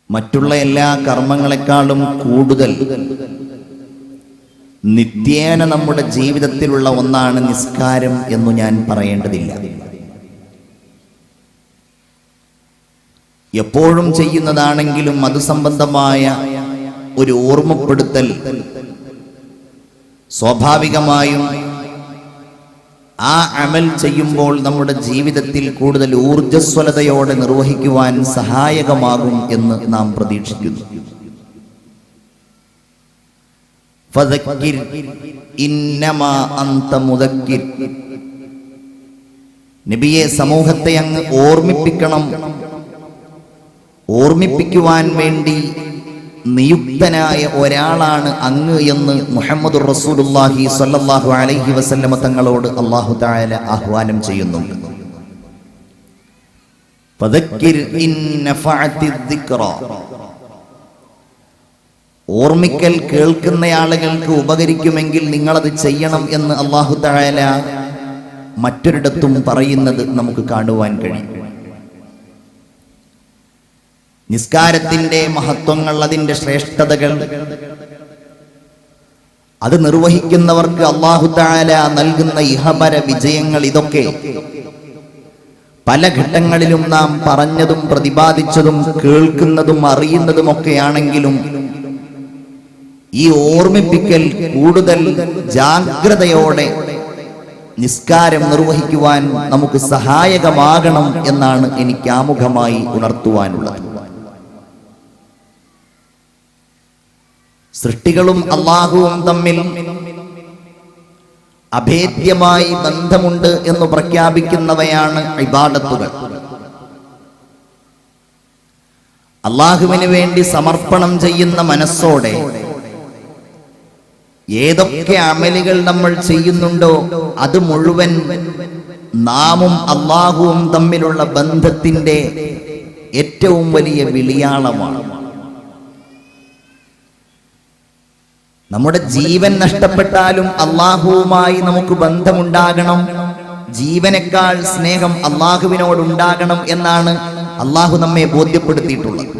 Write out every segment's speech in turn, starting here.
മറ്റുള്ള എല്ലാ കർമ്മങ്ങളെക്കാളും കൂടുതൽ നിത്യേന നമ്മുടെ ജീവിതത്തിലുള്ള ഒന്നാണ് നിസ്കാരം എന്നു ഞാൻ പറയേണ്ടതില്ല. എപ്പോഴും ചെയ്യുന്നതാണെങ്കിലും അത് സംബന്ധമായ ഒരു ഓർമ്മപ്പെടുത്തൽ സ്വാഭാവികമായും ആ അമൽ ചെയ്യുമ്പോൾ നമ്മുടെ ജീവിതത്തിൽ കൂടുതൽ ഊർജ്ജസ്വലതയോടെ നിർവഹിക്കുവാൻ സഹായകമാകും എന്ന് നാം പ്രതീക്ഷിക്കുന്നു. ഫദക്കിർ ഇന്നമാ അന്ത മുദക്കിർ. നബിയെ, സമൂഹത്തെ അങ്ങ് ഓർമ്മിപ്പിക്കണം, ഓർമ്മിപ്പിക്കുവാൻ വേണ്ടി നിയുക്തനായ ഒരാളാണ് അങ്ങ് എന്ന് മുഹമ്മദുർ റസൂലുള്ളാഹി സ്വല്ലല്ലാഹു അലൈഹി വസല്ലമ തങ്ങളോട് അല്ലാഹു തആല ആഹ്വാനം ചെയ്യുന്നുണ്ട്. ഫദക്കിർ ഇൻ നഫഅത്തിദ് ദിക്റ. ഓർമ്മിക്കൽ കേൾക്കുന്ന ആളുകൾക്ക് ഉപകരിക്കുമെങ്കിൽ നിങ്ങളത് ചെയ്യണം എന്ന് അല്ലാഹു തആല മറ്റൊരിടത്തും പറയുന്നത് നമുക്ക് കാണുവാൻ കഴിയും. നിസ്കാരത്തിന്റെ മഹത്വങ്ങൾ, അതിന്റെ ശ്രേഷ്ഠതകൾ, അത് നിർവഹിക്കുന്നവർക്ക് അല്ലാഹു തആല നൽകുന്ന ഇഹപര വിജയങ്ങൾ, ഇതൊക്കെ പല ഘട്ടങ്ങളിലും നാം പറഞ്ഞതും പ്രതിപാദിച്ചതും കേൾക്കുന്നതും അറിയുന്നതുമൊക്കെയാണെങ്കിലും ഈ ഓർമ്മിപ്പിക്കൽ കൂടുതൽ ജാഗ്രതയോടെ നിസ്കാരം നിർവഹിക്കുവാൻ നമുക്ക് സഹായകമാകണം എന്നാണ് എനിക്ക് ആമുഖമായി ഉണർത്തുവാനുള്ളത്. സൃഷ്ടികളും അല്ലാഹുവും തമ്മിൽ അഭേദ്യമായി ബന്ധമുണ്ട് എന്ന് പ്രഖ്യാപിക്കുന്നവയാണ് ഇബാദത്തുകൾ. അല്ലാഹുവിന് വേണ്ടി സമർപ്പണം ചെയ്യുന്ന മനസ്സോടെ ഏതൊക്കെ അമലുകൾ നമ്മൾ ചെയ്യുന്നുണ്ടോ അത് മുഴുവൻ നാമും അല്ലാഹുവും തമ്മിലുള്ള ബന്ധത്തിന്റെ ഏറ്റവും വലിയ വിളിയാളമാണ്. നമ്മുടെ ജീവൻ നഷ്ടപ്പെട്ടാലും അല്ലാഹുവുമായി നമുക്ക് ബന്ധമുണ്ടാകണം. ജീവനേക്കാൾ സ്നേഹം അല്ലാഹുവിനോടുണ്ടാകണം എന്നാണ് അല്ലാഹു നമ്മെ ബോധ്യപ്പെടുത്തിയിട്ടുള്ളത്.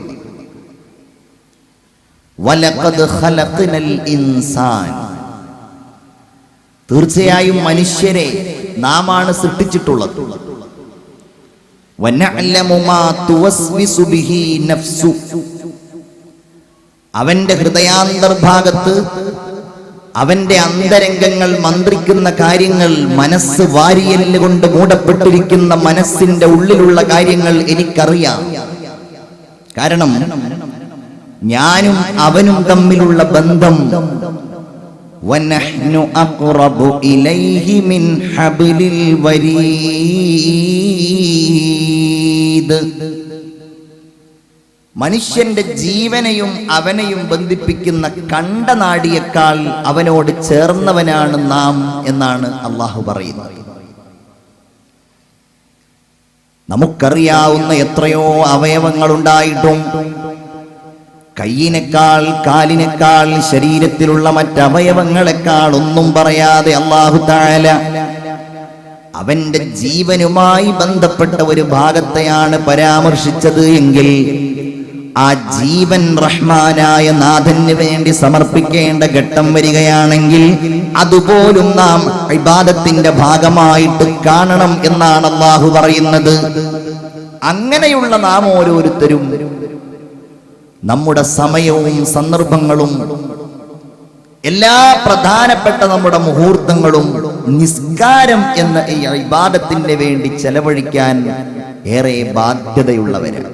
വലഖദ് ഖലഖ്നൽ ഇൻസാൻ. തീർച്ചയായും മനുഷ്യരെ നാമാണ് സൃഷ്ടിച്ചിട്ടുള്ളത്. വനഅലമു മാ തുവസ്വിസു ബിഹി നഫ്സു. അവന്റെ ഹൃദയാന്തർഭാഗത്ത്, അവന്റെ അന്തരംഗങ്ങൾ മന്ത്രിക്കുന്ന കാര്യങ്ങൾ, മനസ്സ് വാരിയല് കൊണ്ട് മൂടപ്പെട്ടിരിക്കുന്ന മനസ്സിന്റെ ഉള്ളിലുള്ള കാര്യങ്ങൾ എനിക്കറിയാം. കാരണം ഞാനും അവനും തമ്മിലുള്ള ബന്ധം വനഹ്നു അഖ്റബു ഇലൈഹി മിൻ ഹബ്ലിൽ വരീദ്. മനുഷ്യന്റെ ജീവനെയും അവനെയും ബന്ധിപ്പിക്കുന്ന കണ്ടനാടിയേക്കാൾ അവനോട് ചേർന്നവനാണ് നാം എന്നാണ് അല്ലാഹു പറയുന്നത്. നമുക്കറിയാവുന്ന എത്രയോ അവയവങ്ങൾ ഉണ്ടായിട്ടും കയ്യിനേക്കാൾ, കാലിനേക്കാൾ, ശരീരത്തിലുള്ള മറ്റവയവങ്ങളെക്കാൾ ഒന്നും പറയാതെ അല്ലാഹു തആല അവന്റെ ജീവനുമായി ബന്ധപ്പെട്ട ഒരു ഭാഗത്തെയാണ് പരാമർശിച്ചത് എങ്കിൽ ആ ജീവൻ റഹ്മാനായ നാഥന് വേണ്ടി സമർപ്പിക്കേണ്ട ഘട്ടം വരികയാണെങ്കിൽ അതുപോലും നാം ഇബാദത്തിന്റെ ഭാഗമായിട്ട് കാണണം എന്നാണ് അല്ലാഹു പറയുന്നത്. അങ്ങനെയുള്ള നാം ഓരോരുത്തരും നമ്മുടെ സമയവും സന്ദർഭങ്ങളും എല്ലാ പ്രധാനപ്പെട്ട നമ്മുടെ മുഹൂർത്തങ്ങളും നിസ്കാരം എന്ന ഈ ഇബാദത്തിന് വേണ്ടി ചെലവഴിക്കാൻ ഏറെ ബാധ്യതയുള്ളവരാണ്.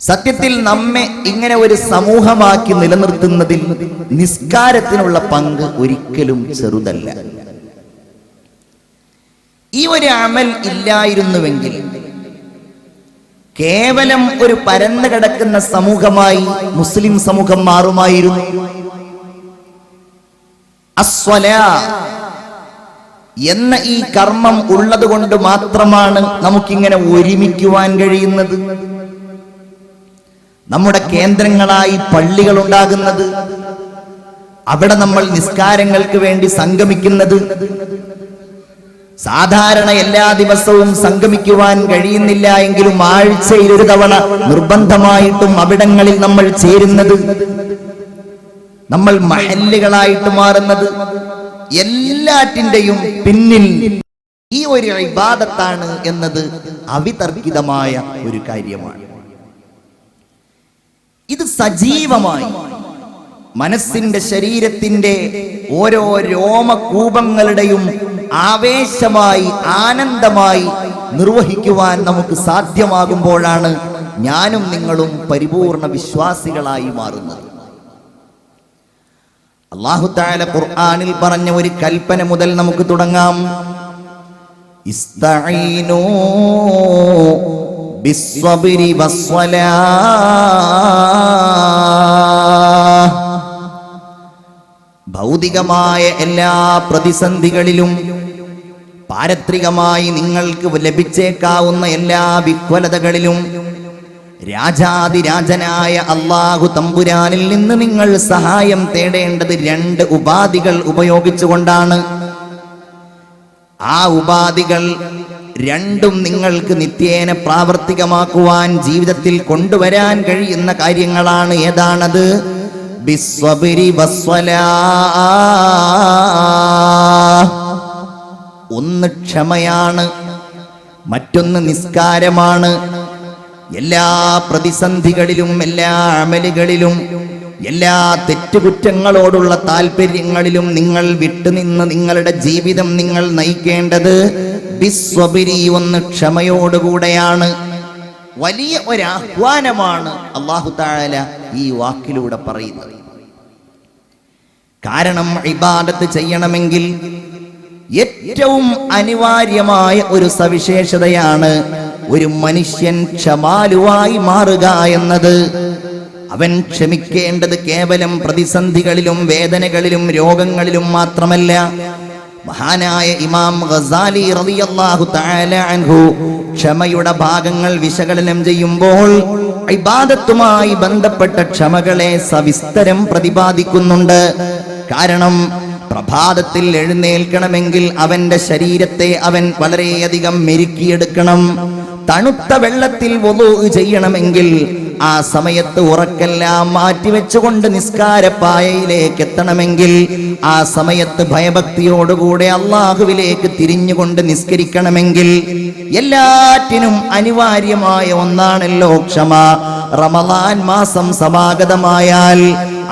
സത്യത്തിൽ നമ്മെ ഇങ്ങനെ ഒരു സമൂഹമാക്കി നിലനിർത്തുന്നതിൽ നിസ്കാരത്തിനുള്ള പങ്ക് ഒരിക്കലും ചെറുതല്ല. ഈ ഒരു അമൽ ഇല്ലായിരുന്നുവെങ്കിൽ കേവലം ഒരു പരന്നു കിടക്കുന്ന സമൂഹമായി മുസ്ലിം സമൂഹം മാറുമായിരുന്നു. അസ്വലാ എന്ന ഈ കർമ്മം ഉള്ളത് കൊണ്ട് മാത്രമാണ് നമുക്കിങ്ങനെ ഒരുമിക്കുവാൻ കഴിയുന്നത്. നമ്മുടെ കേന്ദ്രങ്ങളായി പള്ളികൾ ഉണ്ടാകുന്നത്, അവിടെ നമ്മൾ നിസ്കാരങ്ങൾക്ക് വേണ്ടി സംഗമിക്കുന്നത്, സാധാരണ എല്ലാ ദിവസവും സംഗമിക്കുവാൻ കഴിയുന്നില്ല എങ്കിലും ആഴ്ചയിൽ ഒരു തവണ നിർബന്ധമായിട്ടും അവിടങ്ങളിൽ നമ്മൾ ചേരുന്നത്, നമ്മൾ മഹല്ലുകളായിട്ട് മാറുന്നത്, എല്ലാറ്റിന്റെയും പിന്നിൽ ഈ ഒരു ഇബാദത്താണ് എന്നത് അവിതർക്കിതമായ ഒരു കാര്യമാണ്. ഇത് സജീവമായി മനസ്സിന്റെ ശരീരത്തിന്റെ ഓരോ രോമകൂപങ്ങളുടെയും ആവേശമായി ആനന്ദമായി നിർവഹിക്കുവാൻ നമുക്ക് സാധ്യമാകുമ്പോഴാണ് ഞാനും നിങ്ങളും പരിപൂർണ വിശ്വാസികളായി മാറുന്നത്. അല്ലാഹു തആല ഖുർആനിൽ പറഞ്ഞ ഒരു കൽപ്പന മുതൽ നമുക്ക് തുടങ്ങാം. ഇസ്തഈനൂ ബിസ്സബ്രി വസ്സലാഹ്. ഭൗതികമായ എല്ലാ പ്രതിസന്ധികളിലും പാരത്രികമായി നിങ്ങൾക്ക് ലഭിച്ചേക്കാവുന്ന എല്ലാ വിഹ്വലതകളിലും രാജാതിരാജനായ അല്ലാഹു തമ്പുരാനിൽ നിന്ന് നിങ്ങൾ സഹായം തേടേണ്ടത് രണ്ട് ഉപാധികൾ ഉപയോഗിച്ചുകൊണ്ടാണ്. ആ ഉപാധികൾ രണ്ടും നിങ്ങൾക്ക് നിത്യേന പ്രാവർത്തികമാക്കുവാൻ ജീവിതത്തിൽ കൊണ്ടുവരാൻ കഴിയുന്ന കാര്യങ്ങളാണ്. ഏതാണത്? ബിസ്സബ്രി വസ്സലാഹ്. ഒന്ന് ക്ഷമയാണ്, മറ്റൊന്ന് നിസ്കാരമാണ്. എല്ലാ പ്രതിസന്ധികളിലും എല്ലാ അമലുകളിലും എല്ലാ തെറ്റുകുറ്റങ്ങളോടുള്ള താല്പര്യങ്ങളിലും നിങ്ങൾ വിട്ടുനിന്ന് നിങ്ങളുടെ ജീവിതം നിങ്ങൾ നയിക്കേണ്ടത് ബിസ്സബ്രി, ഒന്ന് ക്ഷമയോടുകൂടെയാണ്. വലിയ ഒരാഹ്വാനമാണ് അല്ലാഹു തആല ഈ വാക്കിലൂടെ പറയുന്നത്. കാരണം ഇബാദത്ത് ചെയ്യണമെങ്കിൽ ഏറ്റവും അനിവാര്യമായ ഒരു സവിശേഷതയാണ് ഒരു മനുഷ്യൻ ക്ഷമാലുവായി മാറുക എന്നത്. അവൻ ക്ഷമിക്കേണ്ടത് കേവലം പ്രതിസന്ധികളിലും വേദനകളിലും രോഗങ്ങളിലും മാത്രമല്ല. മഹാനായ ഇമാം ഗസാലി റളിയല്ലാഹു തആല അൻഹു ക്ഷമയുടെ ഭാഗങ്ങൾ വിശകലനം ചെയ്യുമ്പോൾ ഇബാദത്തുമായി ബന്ധപ്പെട്ട ക്ഷമകളെ സവിസ്തരം പ്രതിപാദിക്കുന്നുണ്ട്. കാരണം പ്രഭാതത്തിൽ എഴുന്നേൽക്കണമെങ്കിൽ അവന്റെ ശരീരത്തെ അവൻ വളരെയധികം മെരുക്കിയെടുക്കണം. തണുത്ത വെള്ളത്തിൽ വുളൂ ചെയ്യണമെങ്കിൽ ആ സമയത്ത് ഉറക്കെല്ലാം മാറ്റിവെച്ചുകൊണ്ട് നിസ്കാരപ്പായയിലേക്ക് എത്തണമെങ്കിൽ ആ സമയത്ത് ഭയഭക്തിയോടുകൂടെ അല്ലാഹുവിലേക്ക് തിരിഞ്ഞുകൊണ്ട് നിസ്കരിക്കണമെങ്കിൽ എല്ലാറ്റിനും അനിവാര്യമായ ഒന്നാണല്ലോ ക്ഷമ. റമളാൻ മാസം സമാഗതമായാൽ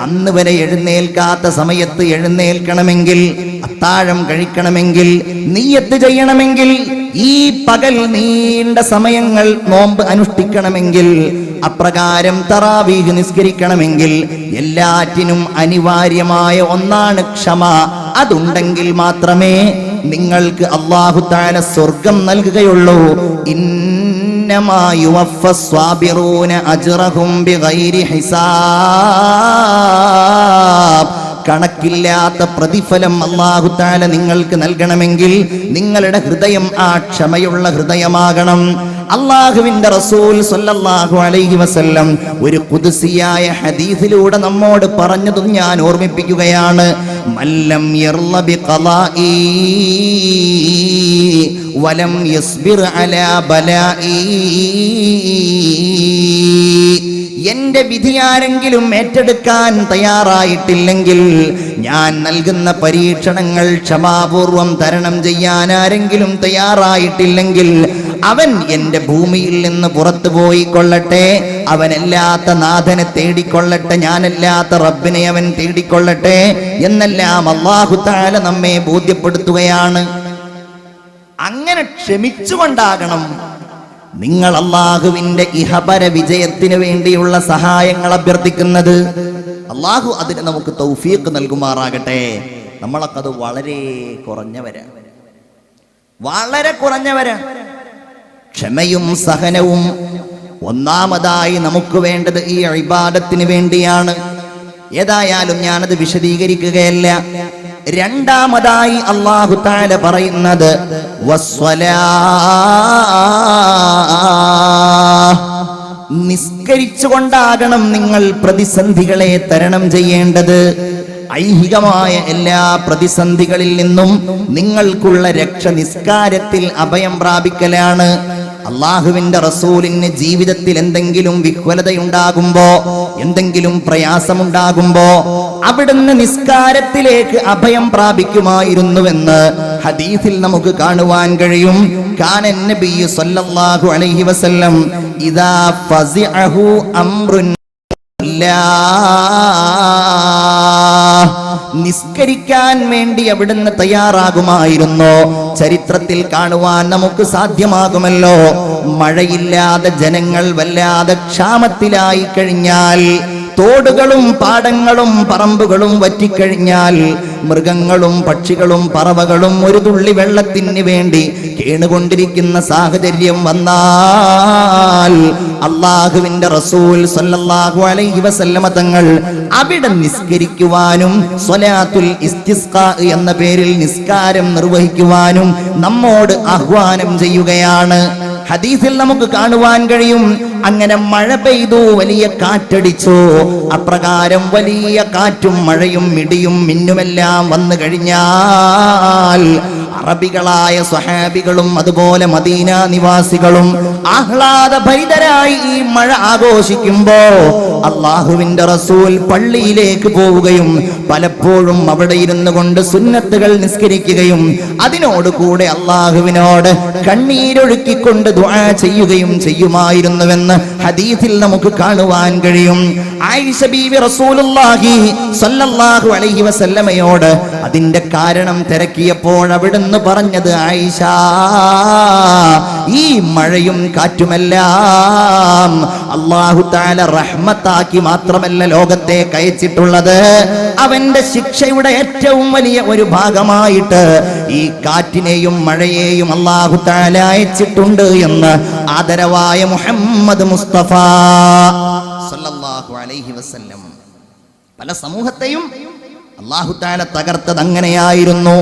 അന്ന് വരെ എഴുന്നേൽക്കാത്ത സമയത്ത് എഴുന്നേൽക്കണമെങ്കിൽ, അത്താഴം കഴിക്കണമെങ്കിൽ, നിയ്യത്ത് ചെയ്യണമെങ്കിൽ, ഈ പകൽ നീണ്ട സമയങ്ങൾ നോമ്പ് അനുഷ്ഠിക്കണമെങ്കിൽ, അപ്രകാരം തറാവീഹ് നിസ്കരിക്കണമെങ്കിൽ എല്ലാറ്റിനും അനിവാര്യമായ ഒന്നാണ് ക്ഷമ. അതുണ്ടെങ്കിൽ മാത്രമേ നിങ്ങൾക്ക് അല്ലാഹു തആല സ്വർഗം നൽകുകയുള്ളൂ. ഇന്നമാ യുവഫസ്വാബിറൂന അജ്റഹും ബിഗൈരി ഹിസാബ്. കണക്കില്ലാത്ത പ്രതിഫലം അല്ലാഹു തആല നിങ്ങൾക്ക് നൽകണമെങ്കിൽ നിങ്ങളുടെ ഹൃദയം ആ ക്ഷമയുള്ള ഹൃദയമാകണം. അല്ലാഹുവിന്റെ റസൂൽ സ്വല്ലല്ലാഹു അലൈഹി വസല്ലം ഒരു ഖുദ്സിയായ ഹദീസിലൂടെ നമ്മോട് പറഞ്ഞതും ഞാൻ ഓർമ്മിപ്പിക്കുകയാണ്. മല്ലം യർള ബിഖലാഇ വലം യസ്ബിർ അലാ ബലാഇ. എന്റെ വിധി ആരെങ്കിലും ഏറ്റെടുക്കാൻ തയ്യാറായിട്ടില്ലെങ്കിൽ, ഞാൻ നൽകുന്ന പരീക്ഷണങ്ങൾ ക്ഷമാപൂർവം തരണം ചെയ്യാൻ ആരെങ്കിലും തയ്യാറായിട്ടില്ലെങ്കിൽ, അവൻ എന്റെ ഭൂമിയിൽ നിന്ന് പുറത്തു പോയിക്കൊള്ളട്ടെ, അവനല്ലാത്ത നാഥനെ തേടിക്കൊള്ളട്ടെ, ഞാനല്ലാത്ത റബ്ബിനെ അവൻ തേടിക്കൊള്ളട്ടെ എന്നെല്ലാം അല്ലാഹു തആല നമ്മെ ബോധ്യപ്പെടുത്തുകയാണ്. അങ്ങനെ ക്ഷമിച്ചുകൊണ്ടാകണം നിങ്ങൾ അല്ലാഹുവിന്റെ ഇഹപര വിജയത്തിന് വേണ്ടിയുള്ള സഹായങ്ങൾ അഭ്യർത്ഥിക്കുന്നത്. അല്ലാഹു അതിന് നമുക്ക് തൗഫീഖ് നൽകുമാറാകട്ടെ. നമ്മളൊക്കെ അത് വളരെ കുറഞ്ഞവരാ. ക്ഷമയും സഹനവും ഒന്നാമതായി നമുക്ക് വേണ്ടത് ഈ ഇബാദത്തിന് വേണ്ടിയാണ്. ഏതായാലും ഞാനത് വിശദീകരിക്കുകയല്ല. രണ്ടാമതായി അല്ലാഹു തആല പറയുന്നത് വസ്സലാഹ്. നിസ്കരിച്ചുകൊണ്ടാകണം നിങ്ങൾ പ്രതിസന്ധികളെ തരണം ചെയ്യേണ്ടത്. ഐഹികമായ എല്ലാ പ്രതിസന്ധികളിൽ നിന്നും നിങ്ങൾക്കുള്ള രക്ഷ നിസ്കാരത്തിൽ അഭയം പ്രാപിക്കലാണ്. അള്ളാഹുവിന്റെ റസൂലിന് ജീവിതത്തിൽ എന്തെങ്കിലും വിഹ്വലതയുണ്ടാകുമ്പോ, എന്തെങ്കിലും പ്രയാസമുണ്ടാകുമ്പോ അവിടുന്ന് നിസ്കാരത്തിലേക്ക് അഭയം പ്രാപിക്കുമായിരുന്നുവെന്ന് ഹദീസിൽ നമുക്ക് കാണുവാൻ കഴിയും. കാനൻ നബിയ്യു സ്വല്ലല്ലാഹു അലൈഹി വസല്ലം ഇദാ ഫസിഅഹു അംറുൻ നിസ്കരിക്കാൻ വേണ്ടി അവിടുന്ന് തയ്യാറാകുമായിരുന്നു. ചരിത്രത്തിൽ കാണുവാൻ നമുക്ക് സാധ്യമാകുമല്ലോ. മഴയില്ലാതെ ജനങ്ങൾ വല്ലാതെ ക്ഷാമത്തിലായി കഴിഞ്ഞാൽ, തോടുകളും പാടങ്ങളും പറമ്പുകളും വറ്റിക്കഴിഞ്ഞാൽ, മൃഗങ്ങളും പക്ഷികളും പറവകളും ഒരു തുള്ളി വെള്ളത്തിന് വേണ്ടി കേണുകൊണ്ടിരിക്കുന്ന സാഹചര്യം വന്നാൽ അള്ളാഹുവിന്റെ റസൂൽ സ്വല്ലല്ലാഹു അലൈഹി വസല്ലമ തങ്ങൾ അവിടെ നിസ്കരിക്കുവാനും സ്വലാത്തുൽ ഇസ്തിസ്ഖാ എന്ന പേരിൽ നിസ്കാരം നിർവഹിക്കുവാനും നമ്മോട് ആഹ്വാനം ചെയ്യുകയാണ്. ഹദീസിൽ നമുക്ക് കാണുവാൻ കഴിയും. അങ്ങനെ മഴ പെയ്തു, വലിയ കാറ്റടിച്ചു. അപ്രകാരം വലിയ കാറ്റും മഴയും ഇടിയും മിന്നുമെല്ലാം വന്നു കഴിഞ്ഞാൽ അറബികളായ സ്വഹാബികളും അതുപോലെ മദീന നിവാസികളും ആഹ്ലാദഭരിതരായി ഈ മഴ ആഘോഷിക്കുമ്പോ അള്ളാഹുവിന്റെ റസൂൽ പള്ളിയിലേക്ക് പോവുകയും പലപ്പോഴും അവിടെ ഇരുന്നു കൊണ്ട് സുന്നത്തുകൾ നിസ്കരിക്കുകയും അതിനോടുകൂടെ അള്ളാഹുവിനോട് കണ്ണീരൊഴുക്കിക്കൊണ്ട് ദുആ ചെയ്യുകയും ചെയ്യുമായിരുന്നുവെന്ന് ഹദീസിൽ നമുക്ക് കാണുവാൻ കഴിയും. ആയിഷ ബീവി റസൂലുള്ളാഹി സ്വല്ലല്ലാഹു അലൈഹി വസല്ലമയോട് അതിന്റെ കാരണം തിരക്കിയപ്പോൾ അവിടുന്ന് പറഞ്ഞത്, ആയിഷ, ഈ മഴയും കാറ്റുമെല്ലാം അല്ലാഹു തആല റഹ്മത്താക്കി മാത്രമല്ല ലോകത്തേക്ക് അയച്ചിട്ടുള്ളത്, അവന്റെ ശിക്ഷയുടെ ഏറ്റവും വലിയ ഒരു ഭാഗമായിട്ട് ഈ കാറ്റിനെയും മഴയെയും അല്ലാഹു തആല അയച്ചിട്ടുണ്ട് എന്ന് ആദരവായ മുഹമ്മദ് മുസ്തഫ സല്ലല്ലാഹു അലൈഹി വസല്ലം. പല സമൂഹത്തെയും അല്ലാഹു തആല തകർത്തത് അങ്ങനെയായിരുന്നു.